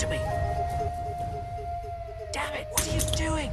to me. Damn it, what are you doing?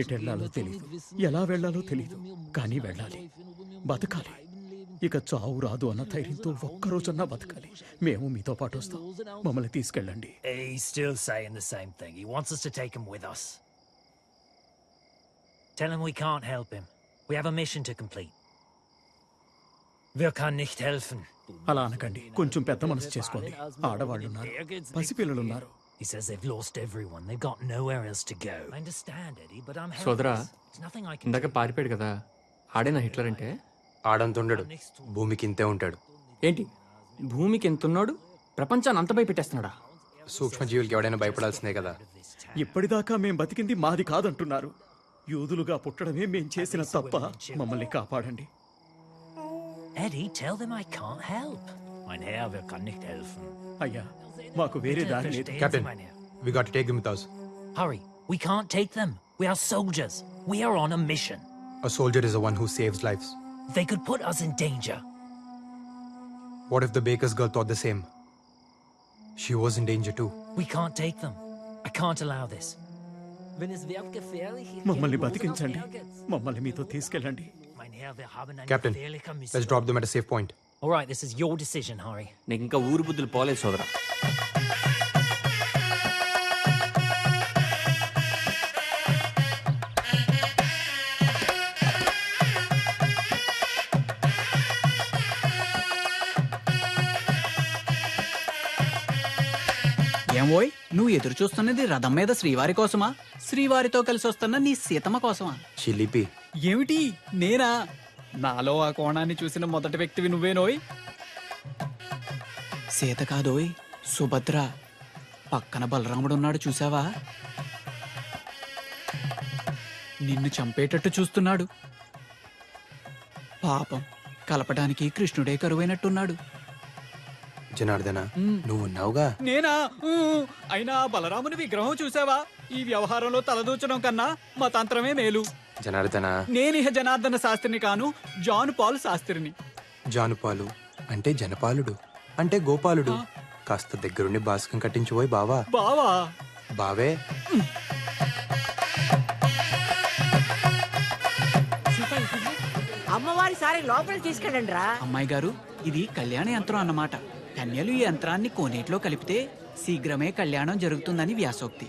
ఎటెళ్లాలో తెలీదు, ఎలా వెళ్లాలో తెలీదు, కానీ వెళ్ళాలి, బతకాలి. ఇక చావు రాదు అన్న ధైర్యంతో ఒక్కరోజన్నా బతకాలి. మేము మీతో పాటు వస్తాం, మమ్మల్ని తీసుకెళ్ళండి. He's still saying the same thing. He wants us to take him with us. Tell him we can't help him. We have a mission to complete. Wir kann nicht helfen. అలా అనకండి, కొంచెం పెద్ద మనసు చేసుకోండి. ఆడవాళ్ళున్నారు, పసిపిల్లలున్నారు. He says they've lost everyone. They've got nowhere else to go. I understand, Eddie, but I'm helpless. సోదరా, There's nothing I can ఇందాక do. పారిపోయాడు కదా, ఆడేనా హిట్లర్ అంటే? ఆడంతుండడు, భూమికి ఇంతే ఉంటాడు. ఏంటి, భూమికి ఎంతున్నాడు, ప్రపంచాన్ని అంత భయపెట్టేస్తున్నాడా? సూక్ష్మజీవులకి ఎవడైనా భయపడాల్సిందే కదా. ఇప్పటిదాకా మేం బతికింది మాది కాదంటున్నారు. యూదులుగా పుట్టడమే మేం చేసిన తప్ప. మమ్మల్ని కాపాడండి. Eddie, tell them I can't help. Mein Herr, wir kann nicht helfen. అయ్యా, మాకు వేరే దారి లేదు. Captain, we got to take them with us. Hurry, we can't take them. We are soldiers. We are on a mission. A soldier is the one who saves lives. They could put us in danger. What if the baker's girl thought the same? She was in danger too. We can't take them. I can't allow this. మమ్మల్ని బతికించండి, మమ్మల్ని మీతో తీసుకెళ్ళండి. Mein Herr, wir haben eine Captain, gefährliche Mission. let's drop them at a safe point. All right, this is your decision, Hari. నీకు ఇంకా ఊరు బుద్ధులు పోలేదు సోదరా. ఏమోయ్, నువ్వు ఎదురు చూస్తున్నది రథం మీద శ్రీవారి కోసమా, శ్రీవారితో కలిసి వస్తున్న నీ సీతమ్మ కోసమా? చిలిపి. ఏమిటి, నేనా? నాలో ఆ కోణాన్ని చూసిన మొదటి వ్యక్తివి నువ్వేనోయ్. సీత కాదోయ్, సుభద్ర. పక్కన బలరాముడున్నాడు, చూసావా? నిన్ను చంపేటట్టు చూస్తున్నాడు. పాపం, కలపడానికి కృష్ణుడే కరువైనట్టున్నాడు. జనార్దన, నువ్వున్నావుగా. నేనా? అయినా బలరాముని విగ్రహం చూసావా? ఈ వ్యవహారంలో తలదూచడం కన్నా మతాంతరమే మేలు. జనార్దన, నేనిహ జనార్దన శాస్త్రిని కాను, జాన్ పాల్ శాస్త్రిని. జానుపాలు అంటే జనపాలుడు, అంటే గోపాలుడు. కాస్త దగ్గరుండి బాస్కం కట్టించుపోయి బావా. బావా? బావే. అమ్మవారి సారి లోపలికి తీసుకెళ్ళండి రా. అమ్మాయి గారు, ఇది కళ్యాణ యంత్రం అన్నమాట. కన్యలు ఈ యంత్రాన్ని కోనేట్లో కలిపితే శీఘ్రమే కళ్యాణం జరుగుతుందని వ్యాసోక్తి.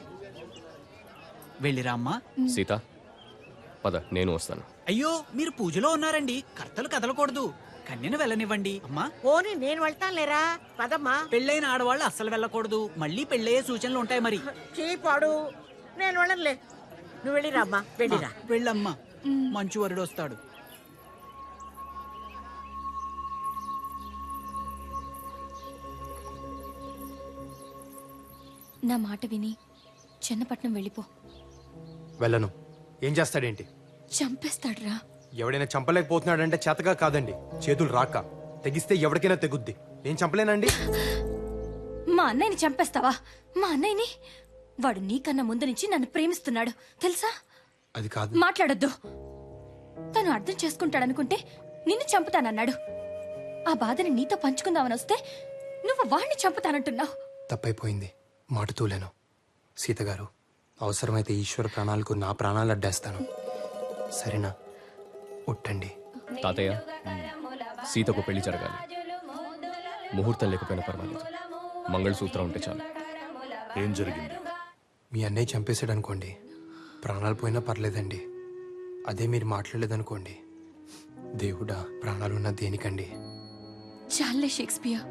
వెళ్ళిరామ్మా. సీత పద, నేను వస్తాను. అయ్యో, మీరు పూజలో ఉన్నారండి, కర్తలు కదలకూడదు. కన్యను వెళ్ళనివ్వండి అమ్మా. పోనీ నేను వెళ్తాను లేరా, పదమ్మా. పెళ్ళైన ఆడవాళ్ళు అస్సలు వెళ్ళకూడదు, మళ్ళీ పెళ్ళయ్యే సూచనలు ఉంటాయి మరి. చీపాడు, నేను వెళ్ళనులే. నువ్వు వెళ్ళిరామ్మా, వెళ్ళిరా. వెళ్ళమ్మా, మంచు వరుడు వస్తాడు. నా మాట విని చెన్నపట్నం వెళ్ళిపో. వెళ్ళను. ఏం చేస్తాడేంటి? చంపేస్తాడ్రా. ఎవడైనా చంపలేకపోతున్నాడంటే చేతగా కాదండి, చేతులు రాక. తెగిస్తే ఎవరికైనా తెగుద్ది. నేను చంపలేనండి. మా అన్నయ్యని చంపేస్తావా? మా అన్నయ్యని? వాడు నీకన్నా ముందు నుంచి నన్ను ప్రేమిస్తున్నాడు తెలుసా? అది కాదు. మాట్లాడొద్దు. తను అర్థం చేసుకుంటాడనుకుంటే నిన్ను చంపుతానన్నాడు. ఆ బాధని నీతో పంచుకుందామని వస్తే నువ్వు వాణ్ణి చంపుతానంటున్నావు. తప్పైపోయింది, మాట తూలేను. సీతగారు, అవసరమైతే ఈశ్వర ప్రాణాలకు నా ప్రాణాలు అడ్డేస్తాను. సరేనా? ఉట్టండి. తాతయ్య, సీతకు పెళ్లి జరగాలి. ముహూర్తం లేకపోయినా పర్వాలేదు, మంగళసూత్రం ఉంటే చాలు. ఏం జరిగింది? మీ అన్నయ్య చంపేశాడు అనుకోండి, ప్రాణాలు పోయినా పర్లేదండి. అదే మీరు మాట్లాడలేదనుకోండి, దేవుడా ప్రాణాలున్నా దేనికండి? చాలే షేక్స్పియర్,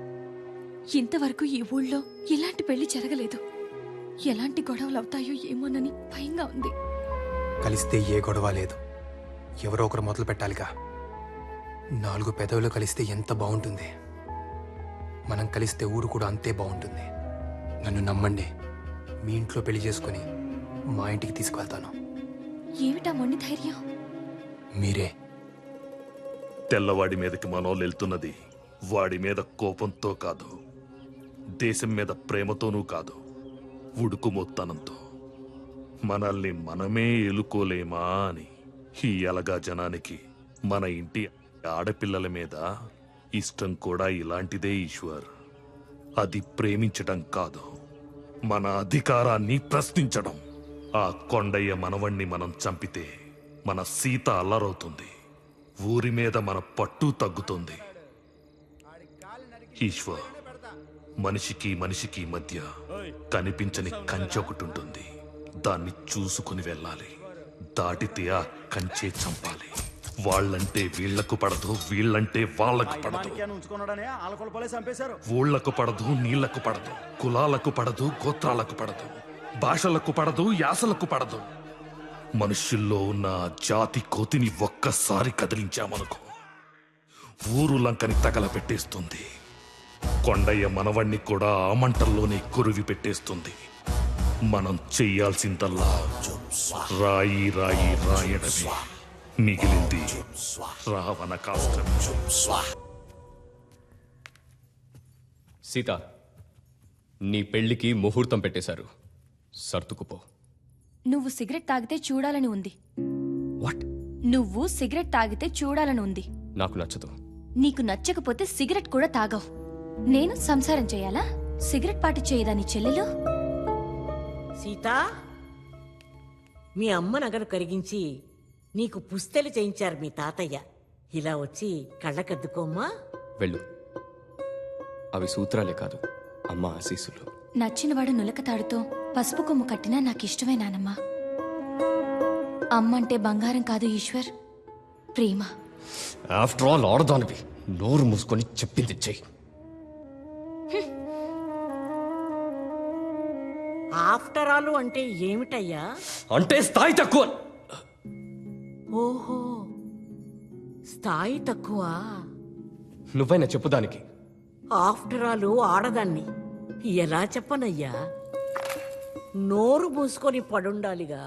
ఇంతవరకు ఈ ఊళ్ళో ఇలాంటి పెళ్లి జరగలేదు. ఎలాంటి గొడవలు అవుతాయో ఏమోనని భయంగా ఉంది. కలిస్తే ఏ గొడవ లేదు, ఎవరో ఒకరు మొదలు పెట్టాలిగా. 4 పెదవులు కలిస్తే ఎంత బాగుంటుంది. మనం కలిస్తే ఊరు కూడా అంతే బాగుంటుంది. నన్ను నమ్మండి, మీ ఇంట్లో పెళ్లి చేసుకుని మా ఇంటికి తీసుకువెళ్తాను. ఏమిటా మొండి ధైర్యం? మీరే. తెల్లవాడి మీదకి మనోళ్ళు వెళ్తున్నది వాడి మీద కోపంతో కాదు, దేశం మీద ప్రేమతోనూ కాదు, ఉడుకుమొత్తనంతో. మనల్ని మనమే ఎలుకోలేమా అని. ఈ అలగా జనానికి మన ఇంటి ఆడపిల్లల మీద ఇష్టం కూడా ఇలాంటిదే ఈశ్వర్. అది ప్రేమించడం కాదు, మన అధికారాన్ని ప్రశ్నించడం. ఆ కొండయ్య మనవణ్ణి మనం చంపితే మన సీత అల్లరవుతుంది, ఊరి మీద మన పట్టు తగ్గుతుంది. ఈశ్వర్, మనిషికి మనిషికి మధ్య కనిపించని కంచె ఒకటి ఉంటుంది. దాన్ని చూసుకుని వెళ్ళాలి. దాటితే ఆ కంచే చంపాలి. వాళ్ళంటే వీళ్లకు పడదు, వీళ్ళంటే వాళ్ళకు పడదు. ఊళ్లకు పడదు, నీళ్లకు పడదు, కులాలకు పడదు, గోత్రాలకు పడదు, భాషలకు పడదు, యాసలకు పడదు. మనుషుల్లో ఉన్న జాతి కోతిని ఒక్కసారి కదిలించామనుకో, ఊరు లంకని తగల పెట్టేస్తుంది. కొండయ్య మనవణ్ణి కూడా ఆ మంటల్లోనే కురివి పెట్టేస్తుంది. మనం చెయ్యాల్సిందల్లా రాయి రాయి రాయడమే. మిగిలింది రావణ కాష్టం. సీత, నీ పెళ్లికి ముహూర్తం పెట్టేశారు, సర్దుకుపో. నువ్వు సిగరెట్ తాగితే చూడాలని ఉంది. వాట్? నువ్వు సిగరెట్ తాగితే చూడాలని ఉంది. నాకు నచ్చదు. నీకు నచ్చకపోతే సిగరెట్ కూడా తాగవు. నేను సంసారం చేయాలా? సిగరెట్ పాటి చేయదా నీ చెల్లెలు? సీత, మీ అమ్మ నగను కరిగించి నీకు పుస్తెలు చేయించారు మీ తాతయ్య. ఇలా వచ్చి కళ్ళకద్దుకోమ్మా. వెళ్ళు. అవి సూత్రాలే కాదు, అమ్మ ఆశీస్సులు. నచ్చినవాడు నులకతాడుతో పసుపు కొమ్ము కట్టినా నాకిష్టమే నానమ్మా. అమ్మంటే బంగారం కాదు ఈశ్వర్, ప్రేమ. ఆఫ్టర్ ఆల్ ఆడదానివి, నోరు మూసుకొని చెప్పింది చెయ్యి. ఆఫ్టర్ ఆల్ అంటే ఏమిటయ్యా? అంటే స్థాయి తక్కువ. ఓహో, స్థాయి తక్కువ. నువ్వైనా చెప్పుదానికి. ఆఫ్టర్ ఆల్ ఆడదాన్ని ఎలా చెప్పనయ్యా? నోరు మూసుకొని పడుండాలిగా.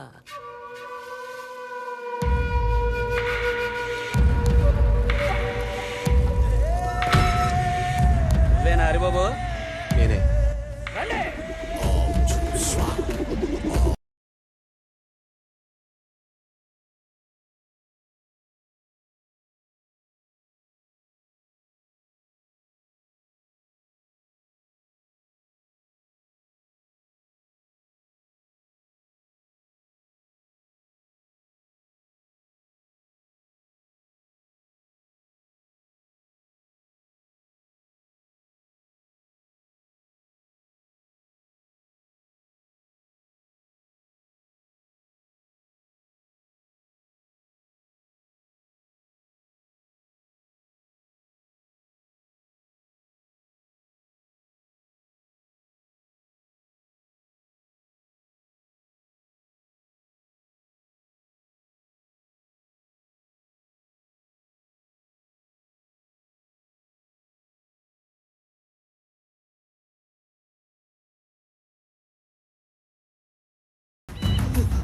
హరిబాబు, నేనే.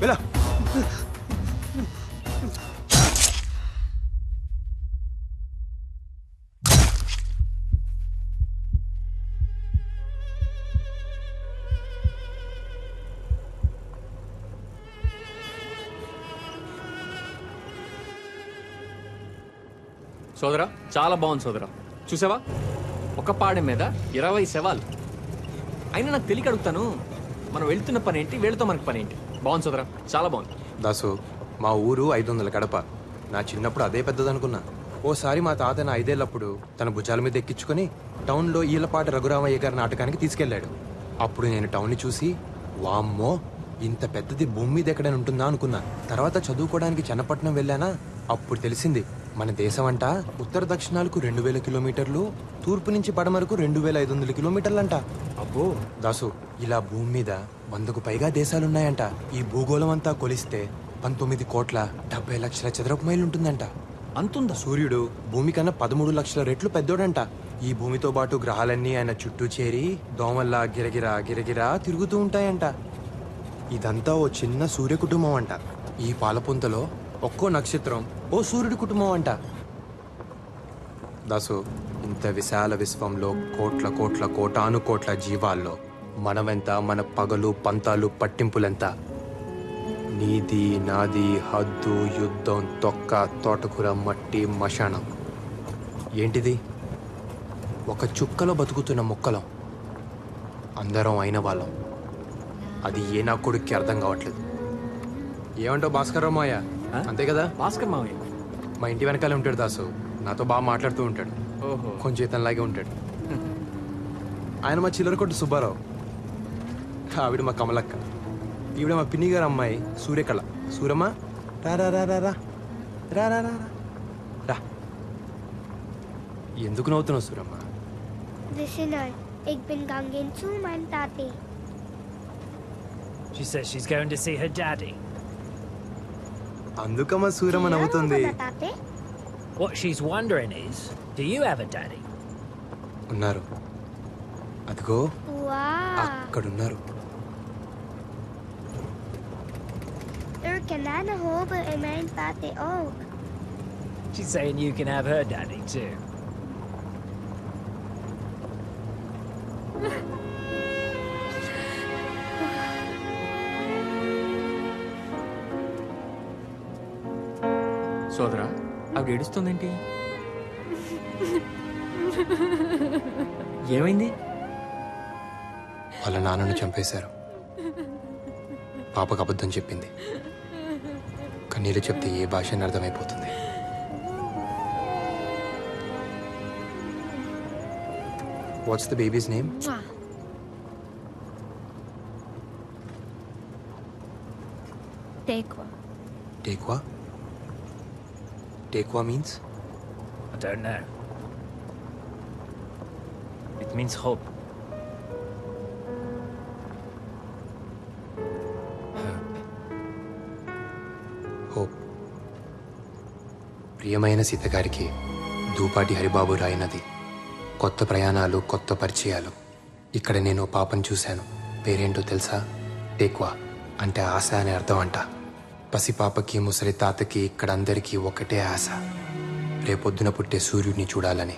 వెళ్ళా. సోదరా చాలా బాగుంది సోదరా. చూసావా, ఒక పాడె మీద 20 శవాలు. అయినా నాకు తెలియక అడుగుతాను, మనం వెళ్తున్న పని ఏంటి, వీళ్ళతో మనకి పని ఏంటి? బాగుంది సోదరా, చాలా బాగుంది. దాసు, మా ఊరు 500 గడప. నా చిన్నప్పుడు అదే పెద్దదనుకున్నా. ఓసారి మా తాత నా 5 ఏళ్లప్పుడు తన భుజాల మీద ఎక్కించుకొని టౌన్లో ఈలపాటి రఘురామయ్య గారి నాటకానికి తీసుకెళ్లాడు. అప్పుడు నేను టౌన్ని చూసి, వామ్మో ఇంత పెద్దది భూమి మీద ఎక్కడైనా ఉంటుందా అనుకున్నా. తర్వాత చదువుకోవడానికి చన్నపట్నం వెళ్ళానా, అప్పుడు తెలిసింది మన దేశం అంట ఉత్తర దక్షిణాలకు 2000 కిలోమీటర్లు, తూర్పు నుంచి పడమరకు 2500 కిలోమీటర్లంట. అబ్బో దాసు, ఇలా భూమి మీద 100కు పైగా దేశాలున్నాయంట. ఈ భూగోళం అంతా కొలిస్తే 19,70,00,000 చదరపు మైలు ఉంటుందంట. అంతుందా? సూర్యుడు భూమి కన్నా 13 లక్షల రెట్లు పెద్దోడంట. ఈ భూమితో పాటు గ్రహాలన్నీ ఆయన చుట్టూ చేరి దోమల్లా గిరగిరా గిరగిరా తిరుగుతూ ఉంటాయంట. ఇదంతా ఓ చిన్న సూర్య కుటుంబం అంట. ఈ పాలపుంతలో ఒక్కో నక్షత్రం ఓ సూర్యుడి కుటుంబం అంట. దాసు, ఇంత విశాల విశ్వంలో కోట్ల కోట్ల కోటాను కోట్ల జీవాల్లో మనమెంత, మన పగలు పంతాలు పట్టింపులెంత? నీది నాది, హద్దు, యుద్ధం, తొక్క, తోటకూర, మట్టి, మశానం. ఏంటిది? ఒక చుక్కలో బతుకుతున్న మొక్కలం. అందరం అయిన వాళ్ళం. అది ఏ నా కొడుక్కి అర్థం కావట్లేదు. ఏమంటావు భాస్కర్రావు మాయ? అంతే కదా? భాస్కర్ మావయ్య మా ఇంటి వెనకాలే ఉంటాడు దాసు. నాతో బాగా మాట్లాడుతూ ఉంటాడు. ఓహో, కొంచెం ఇతనిలాగే ఉంటాడు. ఆయన మా చిల్లర కొట్టు సుబ్బారావు. ఆవిడ మా కమలక్క. ఈవిడ మా పిన్ని గారు అమ్మాయి సూర్యకళ. సూరమ్మ, రా రా రా రా రా రా రా రా రా. ఎందుకు నవ్వుతున్నావు Suramma? Listener, ik ben gegaan zu mijn tate. She says she's going to see her daddy. అందుకమ్మా Suramma నవ్వుతుంది. Tate? What she's wondering is, do you have a daddy? ఉన్నారు, అదిగో Wow. అక్కడున్నారు. Er kananen hoben in mijn tate ook. She's saying you can have her daddy too. సోదరా ఆవిడ ఏడుస్తుందేంటి? ఏమైంది? వాళ్ళ నాన్నను చంపేశారు. పాపకు అబద్ధం చెప్పింది. కన్నీళ్ళు చెప్తే ఏ భాష అని అర్థమైపోతుంది. What's the baby's name? Tekwa. Tekwa? Tekwa means? I don't know. It means hope. Hope. ప్రియమైన సీతగారికి దూపాటి హరిబాబు రాయినది. కొత్త ప్రయాణాలు, కొత్త పరిచయాలు. ఇక్కడ నేను పాపను చూశాను. పేరేంటో తెలుసా? టేక్వా అంటే ఆశ అనే అర్థం అంట. పసిపాపకి, ముసలి తాతకి, ఇక్కడ అందరికీ ఒకటే ఆశ, రేపొద్దున పుట్టే సూర్యుడిని చూడాలని.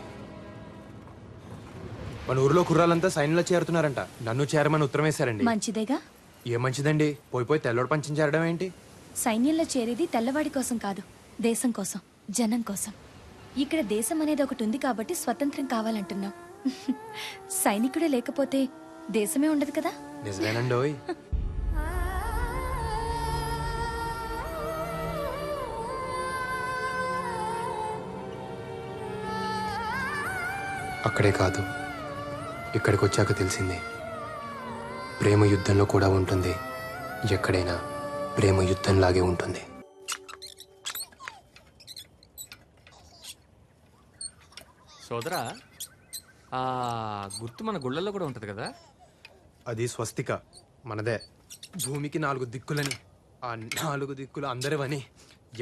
మన ఊరిలో కుర్రాలంతా సైన్యంలో చేరుతున్నారంట. నన్ను చేరమని ఉత్తరం వేశారండి. మంచిదేగా. ఏ మంచిదండి, పోయి తెల్లోడు పంచం చేరడం ఏంటి? సైన్యంలో చేరేది తెల్లవాడి కోసం కాదు, దేశం కోసం, జనం కోసం. ఇక్కడ దేశం అనేది ఒకటి ఉంది కాబట్టి స్వతంత్రం కావాలంటున్నాం. సైనికుడే లేకపోతే దేశమే ఉండదు కదా. నిజమేనండోయ్. అక్కడే కాదు, ఇక్కడికి వచ్చాక తెలిసింది, ప్రేమ యుద్ధంలో కూడా ఉంటుంది. ఎక్కడైనా ప్రేమ యుద్ధంలాగే ఉంటుంది. సోదరా ఆ గుర్తు మన గుళ్ళల్లో కూడా ఉంటుంది కదా? అది స్వస్తిక, మనదే. భూమికి 4 దిక్కులని, ఆ 4 దిక్కులు అందరివని,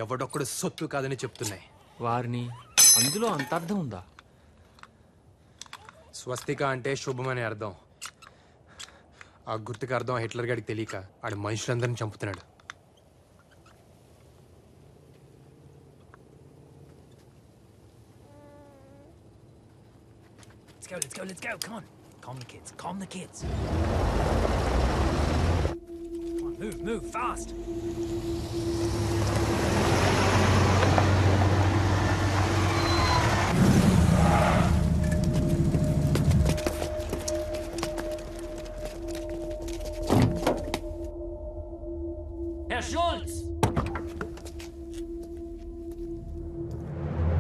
ఎవడొక్కడు సొత్తు కాదని చెప్తున్నాయి. వారిని అందులో అంత అర్థం ఉందా? స్వస్తిక అంటే శుభం అనే అర్థం. ఆ గుర్తుకు అర్థం హిట్లర్ గారికి తెలియక ఆడు మనుషులందరిని చంపుతున్నాడు. go, let's go, let's go. Come on. Calm the kids, calm the kids. Come on, move, fast. Herr Schulz!